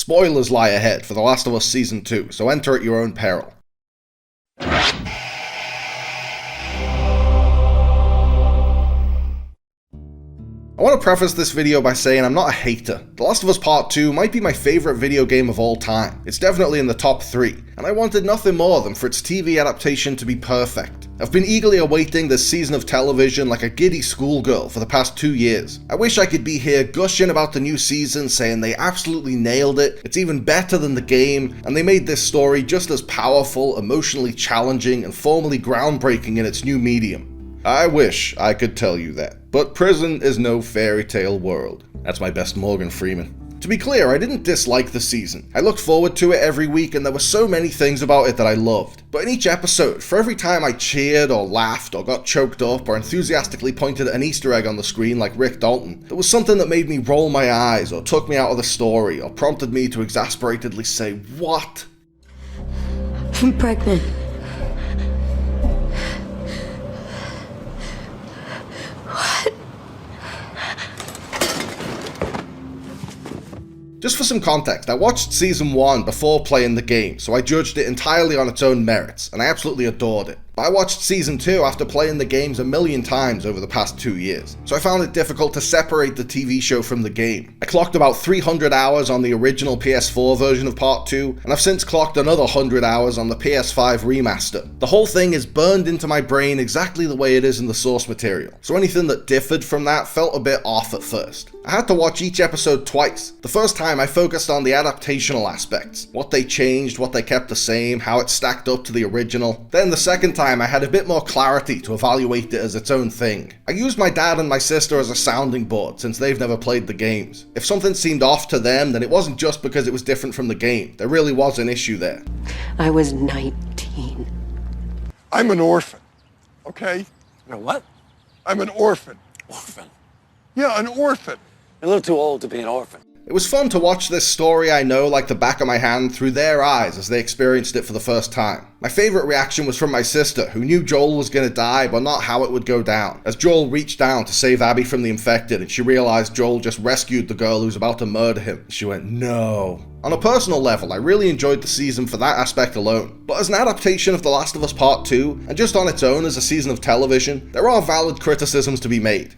Spoilers lie ahead for The Last of Us Season 2, so enter at your own peril. I want to preface this video by saying I'm not a hater. The Last of Us Part 2 might be my favourite video game of all time. It's definitely in the top 3, and I wanted nothing more than for its TV adaptation to be perfect. I've been eagerly awaiting this season of television like a giddy schoolgirl for the past 2 years. I wish I could be here gushing about the new season, saying they absolutely nailed it, it's even better than the game, and they made this story just as powerful, emotionally challenging, and formally groundbreaking in its new medium. I wish I could tell you that, but prison is no fairy tale world. That's my best Morgan Freeman. To be clear, I didn't dislike the season. I looked forward to it every week and there were so many things about it that I loved. But in each episode, for every time I cheered or laughed or got choked up or enthusiastically pointed at an Easter egg on the screen like Rick Dalton, there was something that made me roll my eyes or took me out of the story or prompted me to exasperatedly say, "What?" I'm pregnant. Just for some context, I watched Season 1 before playing the game, so I judged it entirely on its own merits, and I absolutely adored it. But I watched Season 2 after playing the games a million times over the past 2 years, so I found it difficult to separate the TV show from the game. I clocked about 300 hours on the original PS4 version of Part 2, and I've since clocked another 100 hours on the PS5 remaster. The whole thing is burned into my brain exactly the way it is in the source material, so anything that differed from that felt a bit off at first. I had to watch each episode twice. The first time I focused on the adaptational aspects, what they changed, what they kept the same, how it stacked up to the original. Then the second time I had a bit more clarity to evaluate it as its own thing. I used my dad and my sister as a sounding board since they've never played the games. If something seemed off to them, then it wasn't just because it was different from the game. There really was an issue there. I was 19. I'm an orphan, okay? You're what? I'm an orphan. Orphan? Yeah, an orphan. You're a little too old to be an orphan. It was fun to watch this story I know like the back of my hand through their eyes as they experienced it for the first time. My favourite reaction was from my sister, who knew Joel was going to die but not how it would go down, as Joel reached down to save Abby from the infected and she realised Joel just rescued the girl who was about to murder him. She went, "No." On a personal level, I really enjoyed the season for that aspect alone, but as an adaptation of The Last of Us Part 2, and just on its own as a season of television, there are valid criticisms to be made.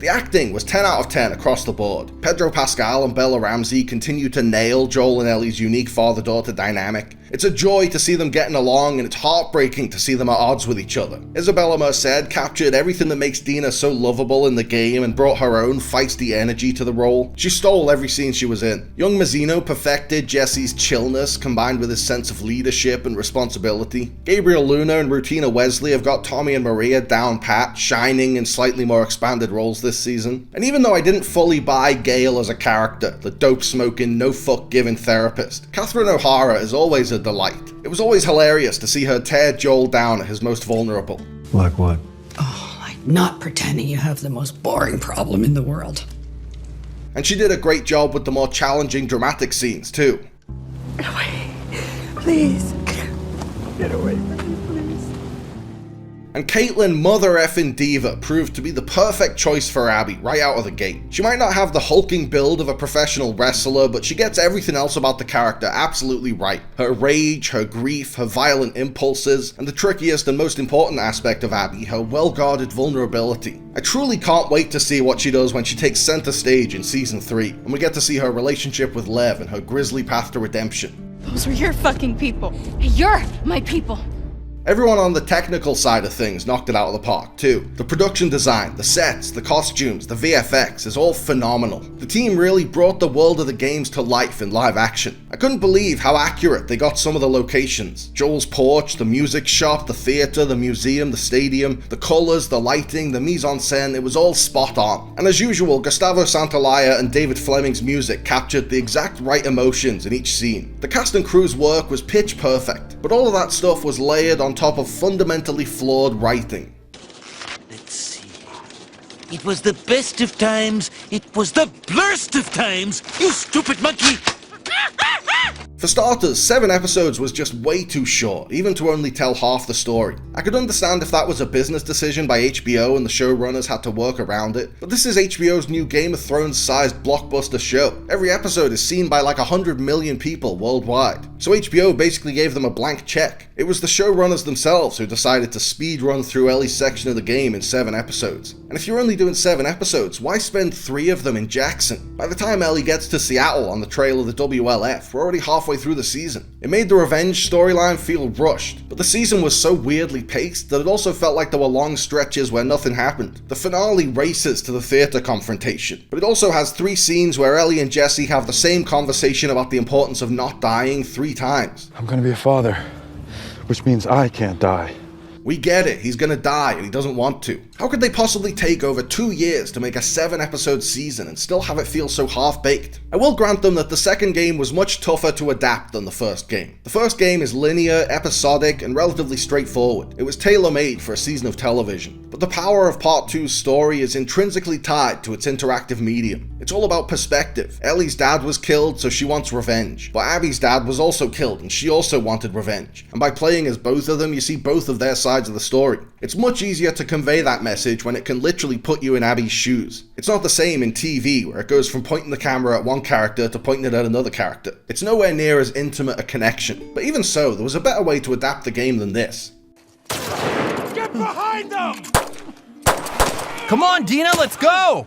The acting was 10 out of 10 across the board. Pedro Pascal and Bella Ramsey continue to nail Joel and Ellie's unique father-daughter dynamic. It's a joy to see them getting along, and it's heartbreaking to see them at odds with each other. Isabella Merced captured everything that makes Dina so lovable in the game and brought her own feisty energy to the role. She stole every scene she was in. Young Mazzino perfected Jesse's chillness combined with his sense of leadership and responsibility. Gabriel Luna and Rutina Wesley have got Tommy and Maria down pat, shining in slightly more expanded roles this season. And even though I didn't fully buy Gale as a character, the dope-smoking, no-fuck-giving therapist, Catherine O'Hara is always a delight. It was always hilarious to see her tear Joel down at his most vulnerable. Like what? Oh, like not pretending you have the most boring problem in the world. And she did a great job with the more challenging dramatic scenes too. Get away. Please. Get away from me, please. And Caitlin Mother Effin Diva proved to be the perfect choice for Abby right out of the gate. She might not have the hulking build of a professional wrestler, but she gets everything else about the character absolutely right. Her rage, her grief, her violent impulses, and the trickiest and most important aspect of Abby, her well-guarded vulnerability. I truly can't wait to see what she does when she takes center stage in Season 3, and we get to see her relationship with Lev and her grisly path to redemption. Those were your fucking people. You're my people. Everyone on the technical side of things knocked it out of the park too. The production design, the sets, the costumes, the VFX is all phenomenal. The team really brought the world of the games to life in live action. I couldn't believe how accurate they got some of the locations. Joel's porch, the music shop, the theater, the museum, the stadium, the colors, the lighting, the mise-en-scène, it was all spot on. And as usual, Gustavo Santaolalla and David Fleming's music captured the exact right emotions in each scene. The cast and crew's work was pitch perfect, but all of that stuff was layered on top of fundamentally flawed writing. Let's see. It was the best of times. It was the blurst of times. You stupid monkey. For starters, 7 episodes was just way too short, even to only tell half the story. I could understand if that was a business decision by HBO and the showrunners had to work around it, but this is HBO's new Game of Thrones-sized blockbuster show. Every episode is seen by like 100 million people worldwide, so HBO basically gave them a blank check. It was the showrunners themselves who decided to speed run through Ellie's section of the game in 7 episodes. And if you're only doing 7 episodes, why spend 3 of them in Jackson? By the time Ellie gets to Seattle on the trail of the WLF, we're already halfway through the season. It made the revenge storyline feel rushed, but the season was so weirdly paced that it also felt like there were long stretches where nothing happened. The finale races to the theater confrontation, but it also has 3 scenes where Ellie and Jesse have the same conversation about the importance of not dying 3 times. I'm gonna be a father, which means I can't die. We get it, he's gonna die and he doesn't want to. How could they possibly take over 2 years to make a 7-episode season and still have it feel so half-baked? I will grant them that the second game was much tougher to adapt than the first game. The first game is linear, episodic, and relatively straightforward. It was tailor-made for a season of television. But the power of Part 2's story is intrinsically tied to its interactive medium. It's all about perspective. Ellie's dad was killed, so she wants revenge. But Abby's dad was also killed, and she also wanted revenge. And by playing as both of them, you see both of their sides of the story. It's much easier to convey that message when it can literally put you in Abby's shoes. It's not the same in TV, where it goes from pointing the camera at one character to pointing it at another character. It's nowhere near as intimate a connection. But even so, there was a better way to adapt the game than this. Get behind them! Come on, Dina, let's go!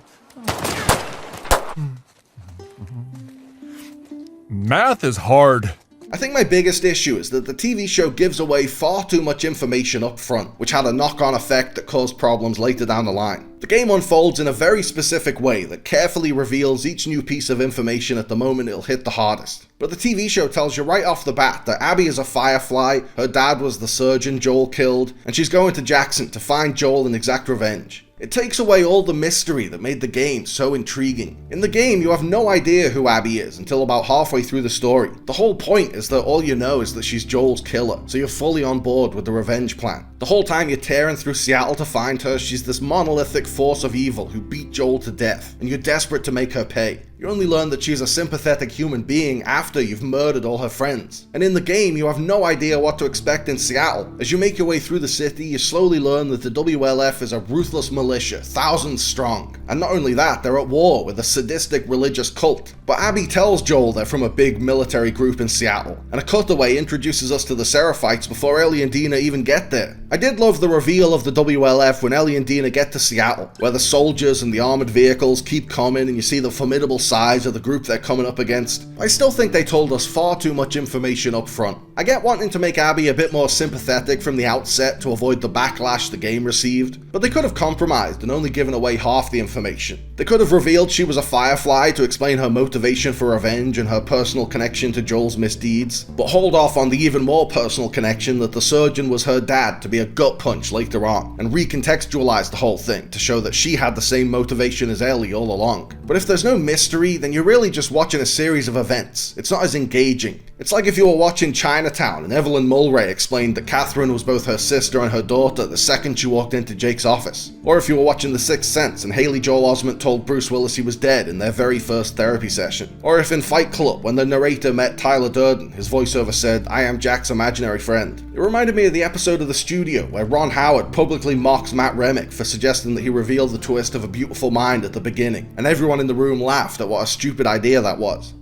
Math is hard. I think my biggest issue is that the TV show gives away far too much information up front, which had a knock-on effect that caused problems later down the line. The game unfolds in a very specific way that carefully reveals each new piece of information at the moment it'll hit the hardest. But the TV show tells you right off the bat that Abby is a Firefly, her dad was the surgeon Joel killed, and she's going to Jackson to find Joel and exact revenge. It takes away all the mystery that made the game so intriguing. In the game, you have no idea who Abby is until about halfway through the story. The whole point is that all you know is that she's Joel's killer, so you're fully on board with the revenge plan. The whole time you're tearing through Seattle to find her, she's this monolithic force of evil who beat Joel to death, and you're desperate to make her pay. You only learn that she's a sympathetic human being after you've murdered all her friends. And in the game, you have no idea what to expect in Seattle. As you make your way through the city, you slowly learn that the WLF is a ruthless militia, thousands strong. And not only that, they're at war with a sadistic religious cult. But Abby tells Joel they're from a big military group in Seattle, and a cutaway introduces us to the Seraphites before Ellie and Dina even get there. I did love the reveal of the WLF when Ellie and Dina get to Seattle, where the soldiers and the armored vehicles keep coming and you see the formidable size of the group they're coming up against. I still think they told us far too much information up front. I get wanting to make Abby a bit more sympathetic from the outset to avoid the backlash the game received, but they could have compromised and only given away half the information. They could have revealed she was a Firefly to explain her motivation for revenge and her personal connection to Joel's misdeeds, but hold off on the even more personal connection that the surgeon was her dad to be a gut punch later on, and recontextualize the whole thing to show that she had the same motivation as Ellie all along. But if there's no mystery, then you're really just watching a series of events. It's not as engaging. It's like if you were watching Chinatown and Evelyn Mulwray explained that Catherine was both her sister and her daughter the second she walked into Jake's office. Or if you were watching The Sixth Sense and Haley Joel Osment told Bruce Willis he was dead in their very first therapy session. Or if in Fight Club, when the narrator met Tyler Durden, his voiceover said, "I am Jack's imaginary friend." It reminded me of the episode of The Studio where Ron Howard publicly mocks Matt Remick for suggesting that he revealed the twist of A Beautiful Mind at the beginning, and everyone in the room laughed at what a stupid idea that was.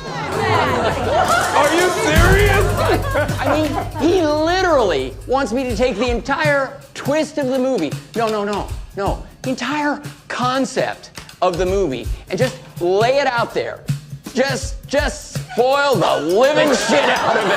Are you serious? I mean, he literally wants me to take the entire twist of the movie. No. The entire concept of the movie and just lay it out there. Just spoil the living shit out of it.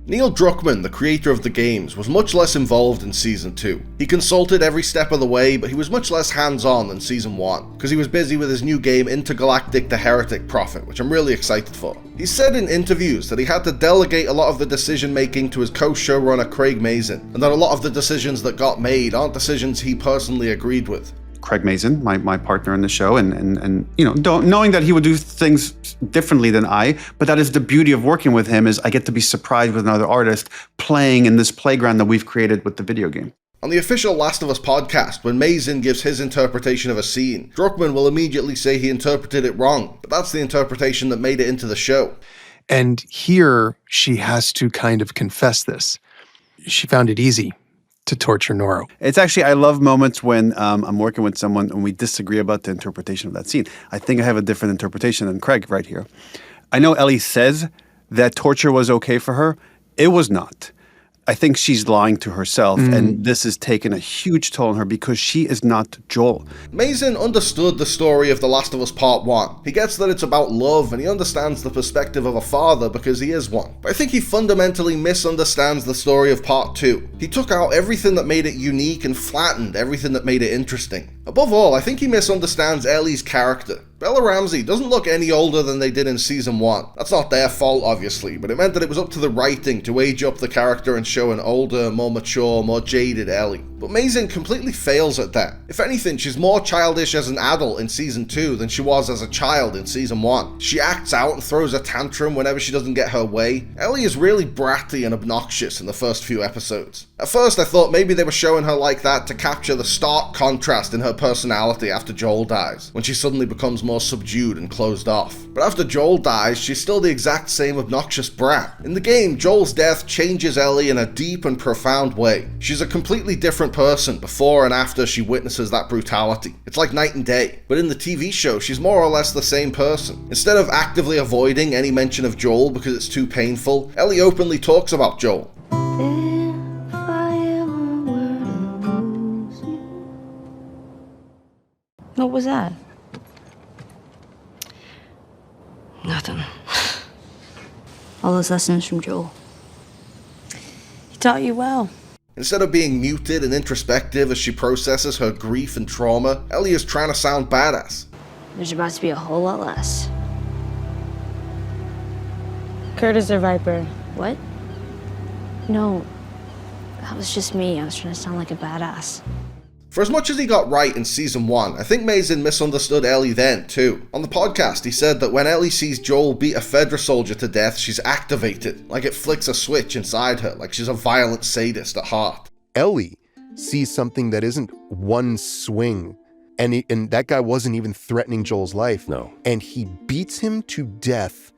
Neil Druckmann, the creator of the games, was much less involved in Season 2. He consulted every step of the way, but he was much less hands-on than Season 1, because he was busy with his new game Intergalactic the Heretic Prophet, which I'm really excited for. He said in interviews that he had to delegate a lot of the decision-making to his co-showrunner Craig Mazin, and that a lot of the decisions that got made aren't decisions he personally agreed with. Craig Mazin, my partner in the show, and you know, knowing that he would do things differently than I, but that is the beauty of working with him, is I get to be surprised with another artist playing in this playground that we've created with the video game. On the official Last of Us podcast, when Mazin gives his interpretation of a scene, Druckmann will immediately say he interpreted it wrong, but that's the interpretation that made it into the show. And here, she has to kind of confess this. She found it easy to torture Noro. It's actually, I love moments when I'm working with someone and we disagree about the interpretation of that scene. I think I have a different interpretation than Craig right here. I know Ellie says that torture was okay for her. It was not. I think she's lying to herself, and this has taken a huge toll on her because she is not Joel. Mazin understood the story of The Last of Us Part 1. He gets that it's about love, and he understands the perspective of a father because he is one. But I think he fundamentally misunderstands the story of Part 2. He took out everything that made it unique and flattened everything that made it interesting. Above all, I think he misunderstands Ellie's character. Bella Ramsey doesn't look any older than they did in Season 1. That's not their fault, obviously, but it meant that it was up to the writing to age up the character and show an older, more mature, more jaded Ellie. But Mazin completely fails at that. If anything, she's more childish as an adult in Season 2 than she was as a child in Season 1. She acts out and throws a tantrum whenever she doesn't get her way. Ellie is really bratty and obnoxious in the first few episodes. At first I thought maybe they were showing her like that to capture the stark contrast in her personality after Joel dies, when she suddenly becomes more subdued and closed off. But after Joel dies, she's still the exact same obnoxious brat. In the game, Joel's death changes Ellie in a deep and profound way. She's a completely different person before and after she witnesses that brutality. It's like night and day. But in the TV show, she's more or less the same person. Instead of actively avoiding any mention of Joel because it's too painful, Ellie openly talks about Joel. What was that? Nothing. All those lessons from Joel. He taught you well. Instead of being muted and introspective as she processes her grief and trauma, Ellie is trying to sound badass. There's about to be a whole lot less. Curtis or Viper? What? No. That was just me. I was trying to sound like a badass. For as much as he got right in Season 1, I think Mazin misunderstood Ellie then, too. On the podcast, he said that when Ellie sees Joel beat a Fedra soldier to death, she's activated, like it flicks a switch inside her, like she's a violent sadist at heart. Ellie sees something that isn't one swing, and that guy wasn't even threatening Joel's life. No. And he beats him to death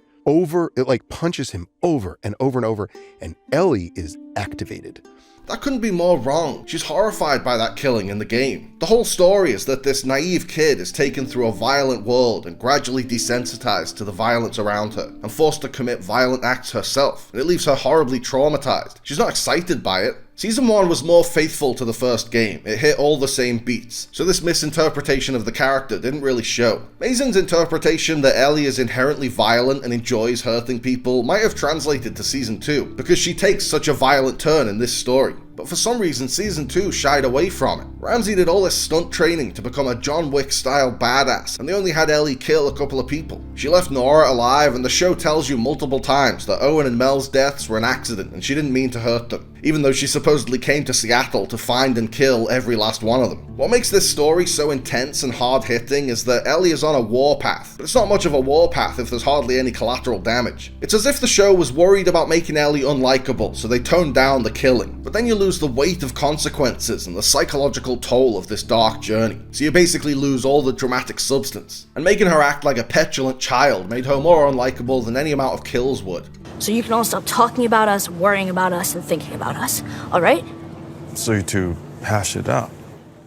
punches him over and over and over, and Ellie is activated. That couldn't be more wrong. She's horrified by that killing in the game. The whole story is that this naive kid is taken through a violent world and gradually desensitized to the violence around her and forced to commit violent acts herself, and it leaves her horribly traumatized. She's not excited by it. Season 1 was more faithful to the first game. It hit all the same beats, so this misinterpretation of the character didn't really show. Mazin's interpretation that Ellie is inherently violent and enjoys hurting people might have translated to Season 2, because she takes such a violent turn in this story. But for some reason, Season 2 shied away from it. Ramsey did all this stunt training to become a John Wick-style badass, and they only had Ellie kill a couple of people. She left Nora alive, and the show tells you multiple times that Owen and Mel's deaths were an accident, and she didn't mean to hurt them, even though she supposedly came to Seattle to find and kill every last one of them. What makes this story so intense and hard-hitting is that Ellie is on a warpath, but it's not much of a warpath if there's hardly any collateral damage. It's as if the show was worried about making Ellie unlikable, so they toned down the killing. But then you lose the weight of consequences and the psychological toll of this dark journey, so you basically lose all the dramatic substance. And making her act like a petulant child made her more unlikable than any amount of kills would. So you can all stop talking about us, worrying about us, and thinking about us, all right? So you two hash it out.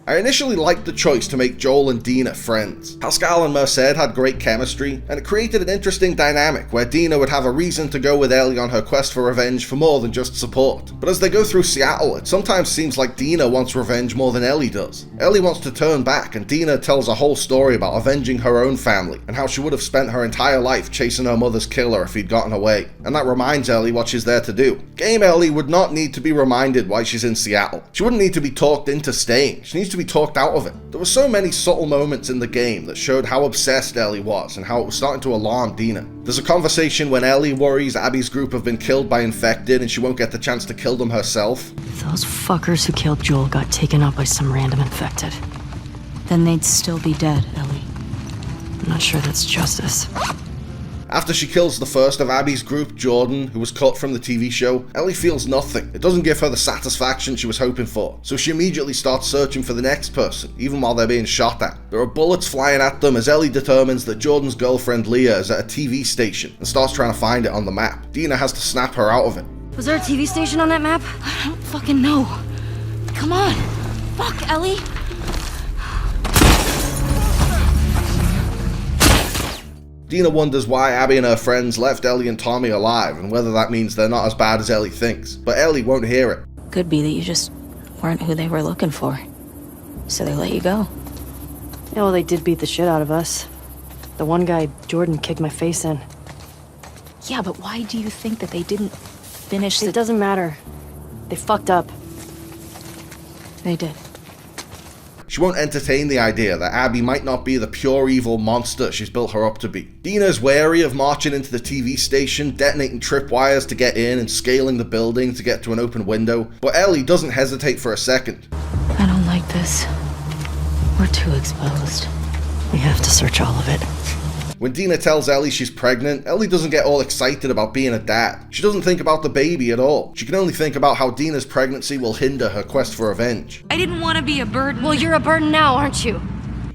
I initially liked the choice to make Joel and Dina friends. Pascal and Merced had great chemistry, and it created an interesting dynamic where Dina would have a reason to go with Ellie on her quest for revenge for more than just support. But as they go through Seattle, it sometimes seems like Dina wants revenge more than Ellie does. Ellie wants to turn back, and Dina tells a whole story about avenging her own family, and how she would have spent her entire life chasing her mother's killer if he'd gotten away. And that reminds Ellie what she's there to do. Game Ellie would not need to be reminded why she's in Seattle. She wouldn't need to be talked into staying. She needs to be talked out of it. There were so many subtle moments in the game that showed how obsessed Ellie was and how it was starting to alarm Dina. There's a conversation when Ellie worries Abby's group have been killed by infected and she won't get the chance to kill them herself. If those fuckers who killed Joel got taken out by some random infected, then they'd still be dead, Ellie. I'm not sure that's justice. After she kills the first of Abby's group, Jordan, who was cut from the TV show, Ellie feels nothing. It doesn't give her the satisfaction she was hoping for, so she immediately starts searching for the next person, even while they're being shot at. There are bullets flying at them as Ellie determines that Jordan's girlfriend Leah is at a TV station and starts trying to find it on the map. Dina has to snap her out of it. Was there a TV station on that map? I don't fucking know. Come on. Fuck, Ellie. Dina wonders why Abby and her friends left Ellie and Tommy alive and whether that means they're not as bad as Ellie thinks, but Ellie won't hear it. Could be that you just weren't who they were looking for, so they let you go. Yeah, well, they did beat the shit out of us. The one guy, Jordan, kicked my face in. Yeah, but why do you think that they didn't finish It doesn't matter. They fucked up. They did. She won't entertain the idea that Abby might not be the pure evil monster she's built her up to be. Dina's wary of marching into the TV station, detonating tripwires to get in and scaling the building to get to an open window, but Ellie doesn't hesitate for a second. I don't like this. We're too exposed. We have to search all of it. When Dina tells Ellie she's pregnant, Ellie doesn't get all excited about being a dad. She doesn't think about the baby at all. She can only think about how Dina's pregnancy will hinder her quest for revenge. I didn't want to be a burden. Well, you're a burden now, aren't you?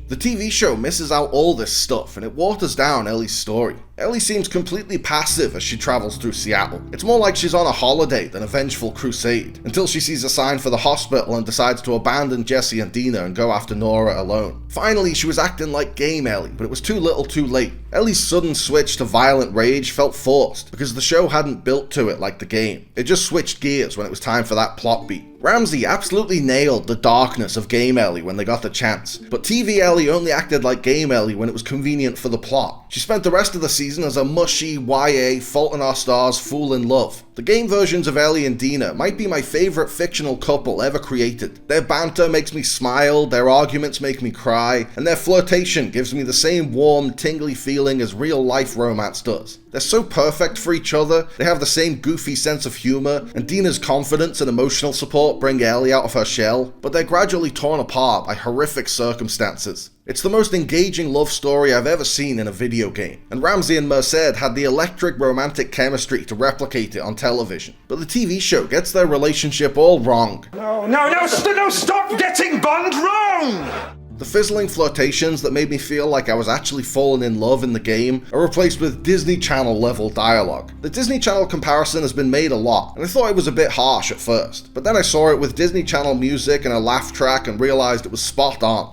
The TV show misses out all this stuff and it waters down Ellie's story. Ellie seems completely passive as she travels through Seattle. It's more like she's on a holiday than a vengeful crusade, until she sees a sign for the hospital and decides to abandon Jesse and Dina and go after Nora alone. Finally, she was acting like Game Ellie, but it was too little too late. Ellie's sudden switch to violent rage felt forced, because the show hadn't built to it like the game. It just switched gears when it was time for that plot beat. Ramsey absolutely nailed the darkness of Game Ellie when they got the chance, but TV Ellie only acted like Game Ellie when it was convenient for the plot. She spent the rest of the season as a mushy YA Fault in Our Stars fool in love. The game versions of Ellie and Dina might be my favourite fictional couple ever created. Their banter makes me smile, their arguments make me cry, and their flirtation gives me the same warm, tingly feeling as real life romance does. They're so perfect for each other, they have the same goofy sense of humour, and Dina's confidence and emotional support bring Ellie out of her shell, but they're gradually torn apart by horrific circumstances. It's the most engaging love story I've ever seen in a video game, and Ramsey and Merced had the electric romantic chemistry to replicate it on television. But the TV show gets their relationship all wrong. No, stop getting Bond wrong! The fizzling flirtations that made me feel like I was actually falling in love in the game are replaced with Disney Channel level dialogue. The Disney Channel comparison has been made a lot, and I thought it was a bit harsh at first, but then I saw it with Disney Channel music and a laugh track and realized it was spot on.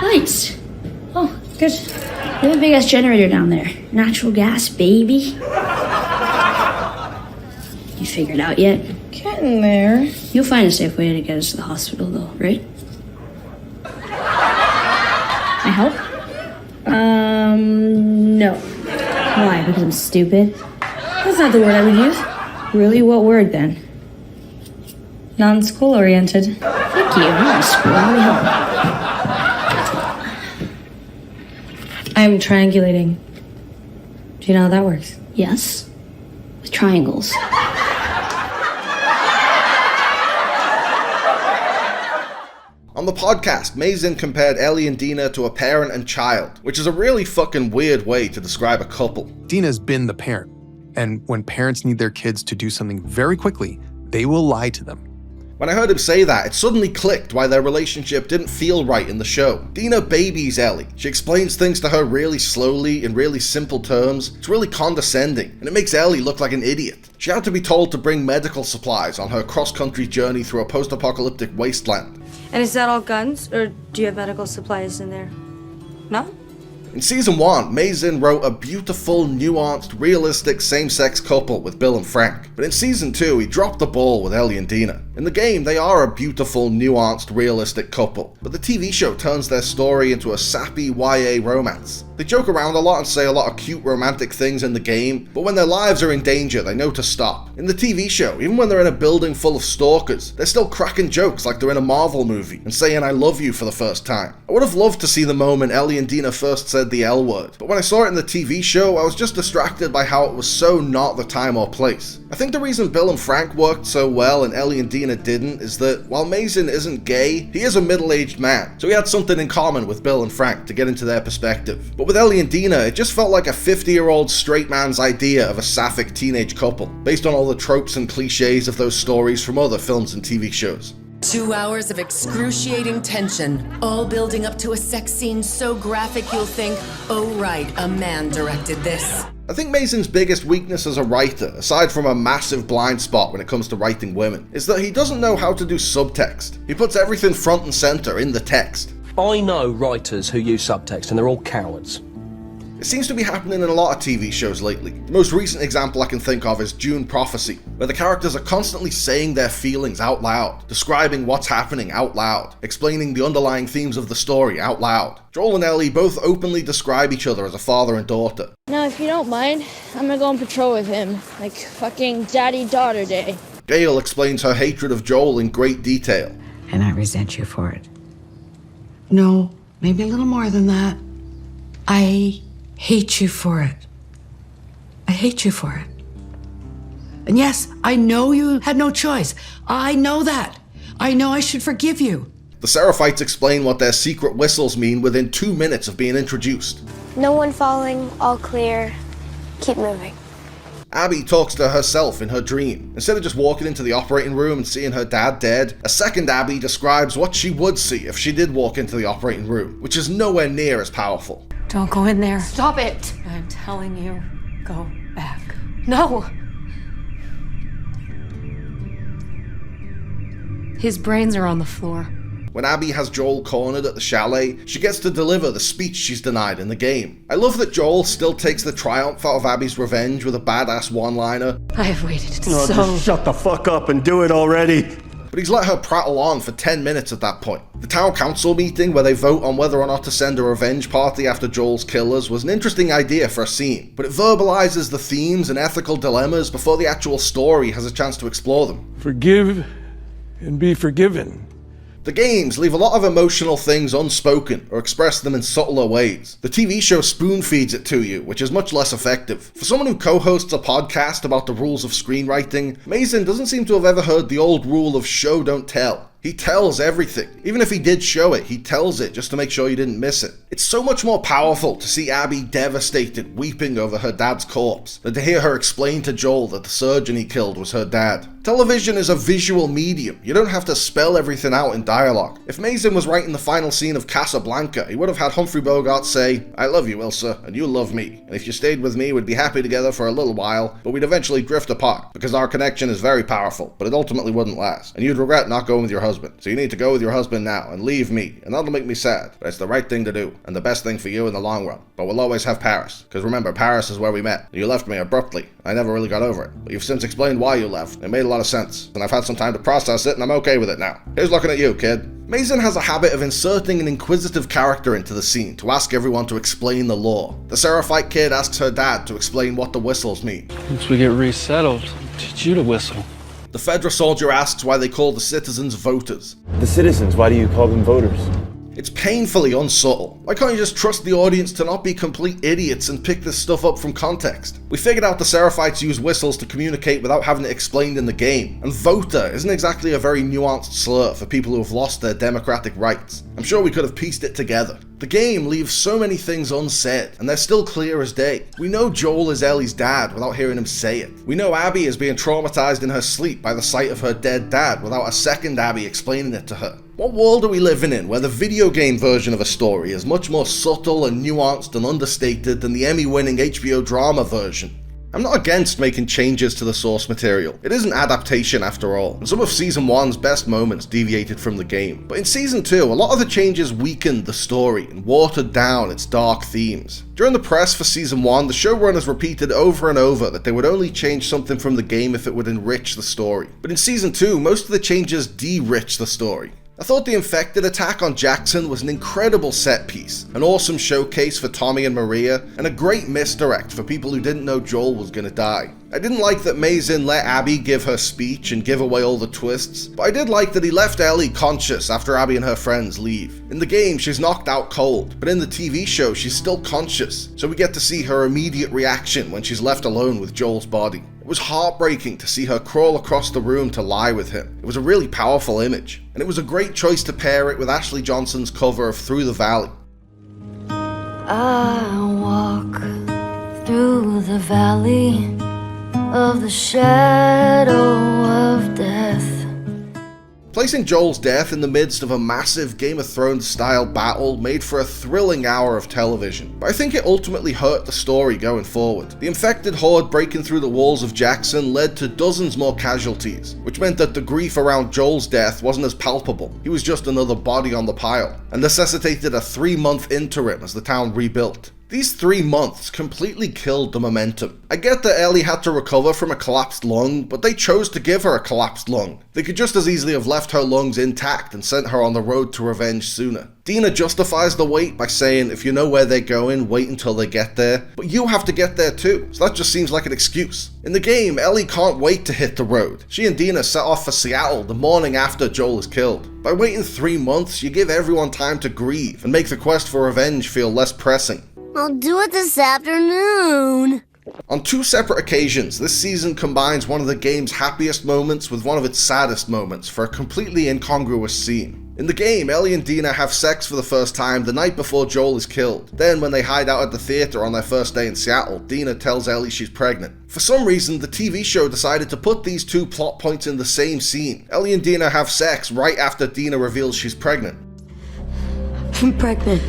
Nice. Oh, good. We have a big ass generator down there. Natural gas, baby. You figured out yet? Getting there. You'll find a safe way to get us to the hospital, though, right? My help? No. Why? Because I'm stupid? That's not the word I would use. Really? What word then? Non-school oriented. Fuck you. I'm not in school. Let me help. I'm triangulating. Do you know how that works? Yes. With triangles. On the podcast, Mazin compared Ellie and Dina to a parent and child, which is a really fucking weird way to describe a couple. Dina's been the parent, and when parents need their kids to do something very quickly, they will lie to them. When I heard him say that, it suddenly clicked why their relationship didn't feel right in the show. Dina babies Ellie. She explains things to her really slowly in really simple terms. It's really condescending, and it makes Ellie look like an idiot. She had to be told to bring medical supplies on her cross-country journey through a post-apocalyptic wasteland. And is that all guns, or do you have medical supplies in there? No? In season 1, Mazin wrote a beautiful, nuanced, realistic same-sex couple with Bill and Frank. But in season 2, he dropped the ball with Ellie and Dina. In the game, they are a beautiful, nuanced, realistic couple, but the TV show turns their story into a sappy YA romance. They joke around a lot and say a lot of cute romantic things in the game, but when their lives are in danger, they know to stop. In the TV show, even when they're in a building full of stalkers, they're still cracking jokes like they're in a Marvel movie and saying I love you for the first time. I would have loved to see the moment Ellie and Dina first said the L word, but when I saw it in the TV show, I was just distracted by how it was so not the time or place. I think the reason Bill and Frank worked so well and Ellie and Dina didn't is that while Mazin isn't gay, he is a middle-aged man, so he had something in common with Bill and Frank to get into their perspective. But with Ellie and Dina, it just felt like a 50-year-old straight man's idea of a sapphic teenage couple, based on all the tropes and cliches of those stories from other films and TV shows. 2 hours of excruciating tension, all building up to a sex scene so graphic you'll think, oh right, a man directed this. I think Mazin's biggest weakness as a writer, aside from a massive blind spot when it comes to writing women, is that he doesn't know how to do subtext. He puts everything front and center in the text. I know writers who use subtext and they're all cowards. It seems to be happening in a lot of TV shows lately. The most recent example I can think of is Dune Prophecy, where the characters are constantly saying their feelings out loud, describing what's happening out loud, explaining the underlying themes of the story out loud. Joel and Ellie both openly describe each other as a father and daughter. Now, if you don't mind, I'm gonna go on patrol with him, like fucking daddy-daughter day. Gail explains her hatred of Joel in great detail. And I resent you for it. No, maybe a little more than that. I hate you for it. I hate you for it. And yes, I know you had no choice. I know that. I know I should forgive you. The Seraphites explain what their secret whistles mean within 2 minutes of being introduced. No one falling, all clear. Keep moving. Abby talks to herself in her dream. Instead of just walking into the operating room and seeing her dad dead, a second Abby describes what she would see if she did walk into the operating room, which is nowhere near as powerful. Don't go in there. Stop it! I'm telling you, go back. No! His brains are on the floor. When Abby has Joel cornered at the chalet, she gets to deliver the speech she's denied in the game. I love that Joel still takes the triumph out of Abby's revenge with a badass one-liner. I have waited No, just shut the fuck up and do it already. But he's let her prattle on for 10 minutes at that point. The town council meeting where they vote on whether or not to send a revenge party after Joel's killers was an interesting idea for a scene, but it verbalizes the themes and ethical dilemmas before the actual story has a chance to explore them. Forgive and be forgiven. The games leave a lot of emotional things unspoken or express them in subtler ways. The TV show spoon feeds it to you, which is much less effective. For someone who co-hosts a podcast about the rules of screenwriting, Mazin doesn't seem to have ever heard the old rule of show don't tell. He tells everything. Even if he did show it, he tells it just to make sure you didn't miss it. It's so much more powerful to see Abby devastated, weeping over her dad's corpse, than to hear her explain to Joel that the surgeon he killed was her dad. Television is a visual medium. You don't have to spell everything out in dialogue. If Mazin was writing the final scene of Casablanca, he would have had Humphrey Bogart say, I love you, Ilsa, and you love me. And if you stayed with me, we'd be happy together for a little while, but we'd eventually drift apart, because our connection is very powerful, but it ultimately wouldn't last. And you'd regret not going with your husband. So you need to go with your husband now and leave me, and that'll make me sad, but it's the right thing to do, and the best thing for you in the long run. But we'll always have Paris, because remember, Paris is where we met. You left me abruptly. I never really got over it, but you've since explained why you left. It made a lot of sense, and I've had some time to process it, and I'm okay with it now. Here's looking at you, kid. Mazin has a habit of inserting an inquisitive character into the scene to ask everyone to explain the lore. The Seraphite kid asks her dad to explain what the whistles mean. Once we get resettled, I'll teach you to whistle. The Fedra soldier asks why they call the citizens voters. The citizens, why do you call them voters? It's painfully unsubtle. Why can't you just trust the audience to not be complete idiots and pick this stuff up from context? We figured out the Seraphites use whistles to communicate without having it explained in the game, and voter isn't exactly a very nuanced slur for people who have lost their democratic rights. I'm sure we could have pieced it together. The game leaves so many things unsaid, and they're still clear as day. We know Joel is Ellie's dad without hearing him say it. We know Abby is being traumatized in her sleep by the sight of her dead dad without a second Abby explaining it to her. What world are we living in where the video game version of a story is much more subtle and nuanced and understated than the Emmy-winning HBO drama version? I'm not against making changes to the source material. It is an adaptation after all, and some of Season 1's best moments deviated from the game. But in Season 2, a lot of the changes weakened the story and watered down its dark themes. During the press for Season 1, the showrunners repeated over and over that they would only change something from the game if it would enrich the story. But in Season 2, most of the changes de-rich the story. I thought the infected attack on Jackson was an incredible set piece, an awesome showcase for Tommy and Maria, and a great misdirect for people who didn't know Joel was gonna die. I didn't like that Mazin let Abby give her speech and give away all the twists, but I did like that he left Ellie conscious after Abby and her friends leave. In the game, she's knocked out cold, but in the TV show, she's still conscious, so we get to see her immediate reaction when she's left alone with Joel's body. It was heartbreaking to see her crawl across the room to lie with him. It was a really powerful image, and it was a great choice to pair it with Ashley Johnson's cover of Through the Valley. I walk through the valley of the shadow of death. Placing Joel's death in the midst of a massive Game of Thrones style battle made for a thrilling hour of television, but I think it ultimately hurt the story going forward. The infected horde breaking through the walls of Jackson led to dozens more casualties, which meant that the grief around Joel's death wasn't as palpable. He was just another body on the pile, and necessitated a 3-month interim as the town rebuilt. These 3 months completely killed the momentum. I get that Ellie had to recover from a collapsed lung, but they chose to give her a collapsed lung. They could just as easily have left her lungs intact and sent her on the road to revenge sooner. Dina justifies the wait by saying if you know where they're going, wait until they get there, but you have to get there too, so that just seems like an excuse. In the game, Ellie can't wait to hit the road. She and Dina set off for Seattle the morning after Joel is killed. By waiting 3 months, you give everyone time to grieve and make the quest for revenge feel less pressing. I'll do it this afternoon. On 2 separate occasions, this season combines one of the game's happiest moments with one of its saddest moments for a completely incongruous scene. In the game, Ellie and Dina have sex for the first time the night before Joel is killed. Then, when they hide out at the theater on their first day in Seattle, Dina tells Ellie she's pregnant. For some reason, the TV show decided to put these 2 plot points in the same scene. Ellie and Dina have sex right after Dina reveals she's pregnant. I'm pregnant.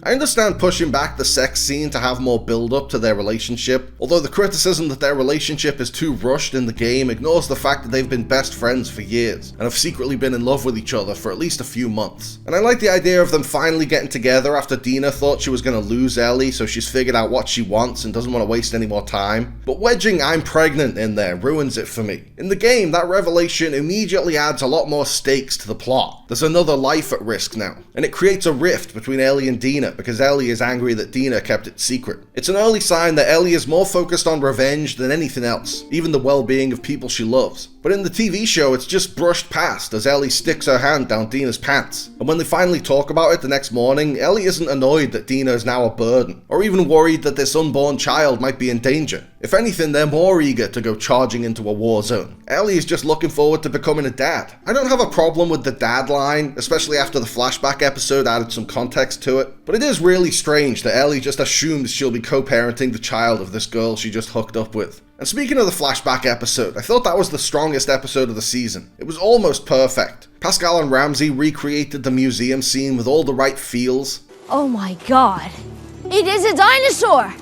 I understand pushing back the sex scene to have more build-up to their relationship, although the criticism that their relationship is too rushed in the game ignores the fact that they've been best friends for years, and have secretly been in love with each other for at least a few months. And I like the idea of them finally getting together after Dina thought she was going to lose Ellie, so she's figured out what she wants and doesn't want to waste any more time. But wedging "I'm pregnant" in there ruins it for me. In the game, that revelation immediately adds a lot more stakes to the plot. There's another life at risk now, and it creates a rift between Ellie and Dina, because Ellie is angry that Dina kept it secret. It's an early sign that Ellie is more focused on revenge than anything else, even the well-being of people she loves. But in the TV show, it's just brushed past as Ellie sticks her hand down Dina's pants. And when they finally talk about it the next morning, Ellie isn't annoyed that Dina is now a burden, or even worried that this unborn child might be in danger. If anything, they're more eager to go charging into a war zone. Ellie is just looking forward to becoming a dad. I don't have a problem with the dad line, especially after the flashback episode added some context to it, but it is really strange that Ellie just assumes she'll be co-parenting the child of this girl she just hooked up with. And speaking of the flashback episode, I thought that was the strongest episode of the season. It was almost perfect. Pascal and Ramsey recreated the museum scene with all the right feels. Oh my god. It is a dinosaur!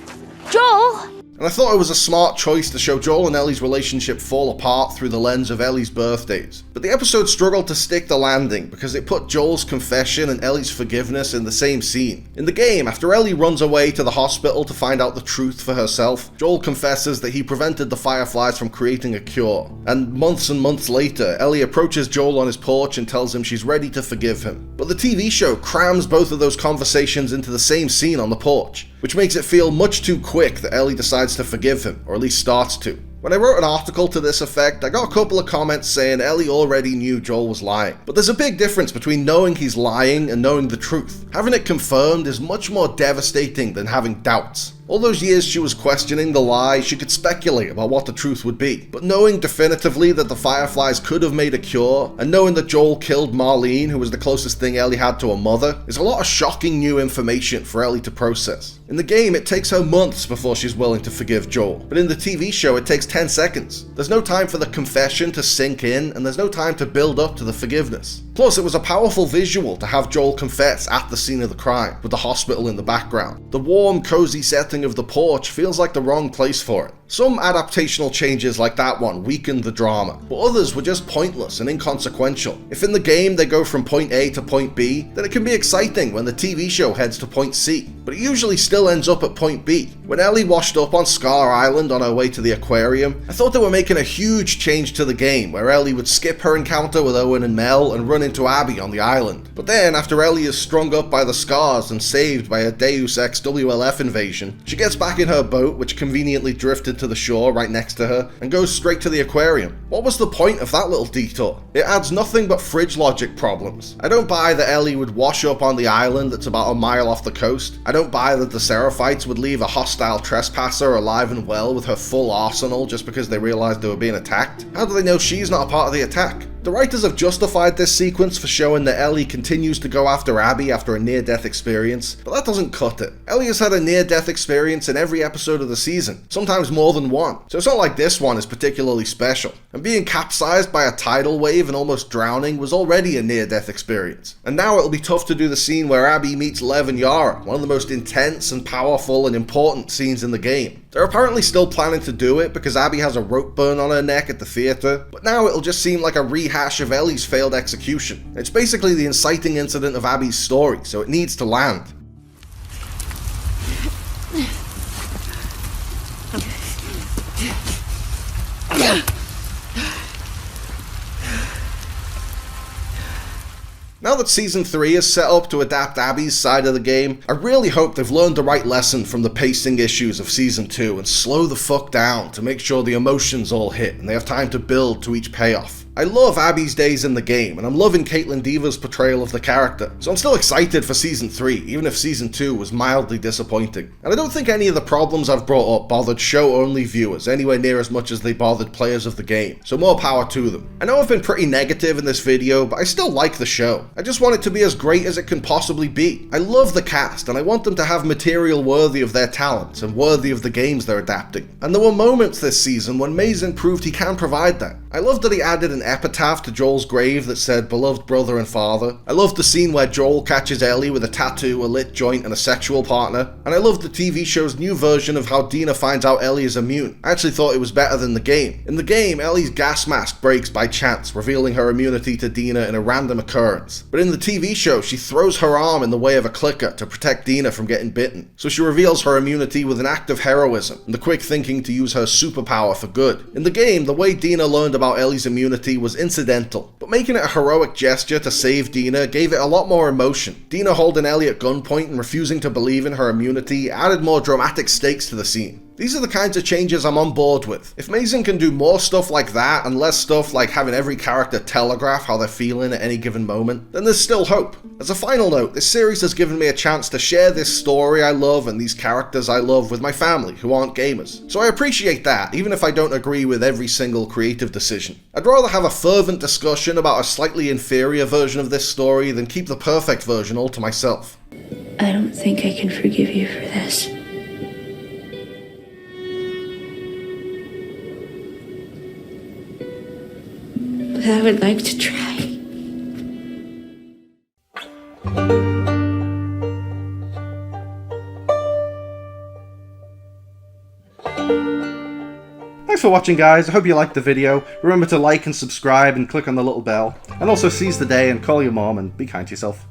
Joel! And I thought it was a smart choice to show Joel and Ellie's relationship fall apart through the lens of Ellie's birthdays. But the episode struggled to stick the landing because it put Joel's confession and Ellie's forgiveness in the same scene. In the game, after Ellie runs away to the hospital to find out the truth for herself, Joel confesses that he prevented the Fireflies from creating a cure. And months later, Ellie approaches Joel on his porch and tells him she's ready to forgive him. But the TV show crams both of those conversations into the same scene on the porch, which makes it feel much too quick that Ellie decides to forgive him, or at least starts to. When I wrote an article to this effect, I got a couple of comments saying Ellie already knew Joel was lying. But there's a big difference between knowing he's lying and knowing the truth. Having it confirmed is much more devastating than having doubts. All those years she was questioning the lie, she could speculate about what the truth would be. But knowing definitively that the Fireflies could have made a cure, and knowing that Joel killed Marlene, who was the closest thing Ellie had to a mother, is a lot of shocking new information for Ellie to process. In the game, it takes her months before she's willing to forgive Joel, but in the TV show it takes 10 seconds. There's no time for the confession to sink in, and there's no time to build up to the forgiveness. Plus, it was a powerful visual to have Joel confess at the scene of the crime, with the hospital in the background. The warm, cozy setting of the porch feels like the wrong place for it. Some adaptational changes like that one weakened the drama, but others were just pointless and inconsequential. If in the game they go from point A to point B, then it can be exciting when the TV show heads to point C, but it usually still ends up at point B. When Ellie washed up on Scar Island on her way to the aquarium, I thought they were making a huge change to the game, where Ellie would skip her encounter with Owen and Mel and run into Abby on the island. But then, after Ellie is strung up by the scars and saved by a Deus Ex WLF invasion, she gets back in her boat, which conveniently drifted to the shore right next to her, and goes straight to the aquarium. What was the point of that little detour? It adds nothing but fridge logic problems. I don't buy that Ellie would wash up on the island that's about a mile off the coast. I don't buy that the Seraphites would leave a hostile trespasser alive and well with her full arsenal just because they realized they were being attacked. How do they know she's not a part of the attack? The writers have justified this sequence for showing that Ellie continues to go after Abby after a near-death experience, but that doesn't cut it. Ellie has had a near-death experience in every episode of the season, sometimes more than one, so it's not like this one is particularly special. And being capsized by a tidal wave and almost drowning was already a near-death experience. And now it'll be tough to do the scene where Abby meets Lev and Yara, one of the most intense and powerful and important scenes in the game. They're apparently still planning to do it because Abby has a rope burn on her neck at the theater, but now it'll just seem like a rehash of Ellie's failed execution. It's basically the inciting incident of Abby's story, so it needs to land. Now that Season 3 is set up to adapt Abby's side of the game, I really hope they've learned the right lesson from the pacing issues of Season 2 and slow the fuck down to make sure the emotions all hit and they have time to build to each payoff. I love Abby's days in the game, and I'm loving Caitlin Dever's portrayal of the character, so I'm still excited for Season 3, even if Season 2 was mildly disappointing. And I don't think any of the problems I've brought up bothered show-only viewers anywhere near as much as they bothered players of the game, so more power to them. I know I've been pretty negative in this video, but I still like the show. I just want it to be as great as it can possibly be. I love the cast, and I want them to have material worthy of their talents and worthy of the games they're adapting. And there were moments this season when Mason proved he can provide that. I loved that he added an epitaph to Joel's grave that said beloved brother and father. I loved the scene where Joel catches Ellie with a tattoo, a lit joint, and a sexual partner. And I loved the TV show's new version of how Dina finds out Ellie is immune. I actually thought it was better than the game. In the game, Ellie's gas mask breaks by chance, revealing her immunity to Dina in a random occurrence. But in the TV show, she throws her arm in the way of a clicker to protect Dina from getting bitten. So she reveals her immunity with an act of heroism and the quick thinking to use her superpower for good. In the game, the way Dina learned about Ellie's immunity was incidental, but making it a heroic gesture to save Dina gave it a lot more emotion. Dina holding Ellie at gunpoint and refusing to believe in her immunity added more dramatic stakes to the scene. These are the kinds of changes I'm on board with. If Mason can do more stuff like that and less stuff like having every character telegraph how they're feeling at any given moment, then there's still hope. As a final note, this series has given me a chance to share this story I love and these characters I love with my family who aren't gamers. So I appreciate that, even if I don't agree with every single creative decision. I'd rather have a fervent discussion about a slightly inferior version of this story than keep the perfect version all to myself. I don't think I can forgive you for this. But I would like to try. Thanks for watching, guys. I hope you liked the video. Remember to like and subscribe and click on the little bell. And also seize the day and call your mom and be kind to yourself.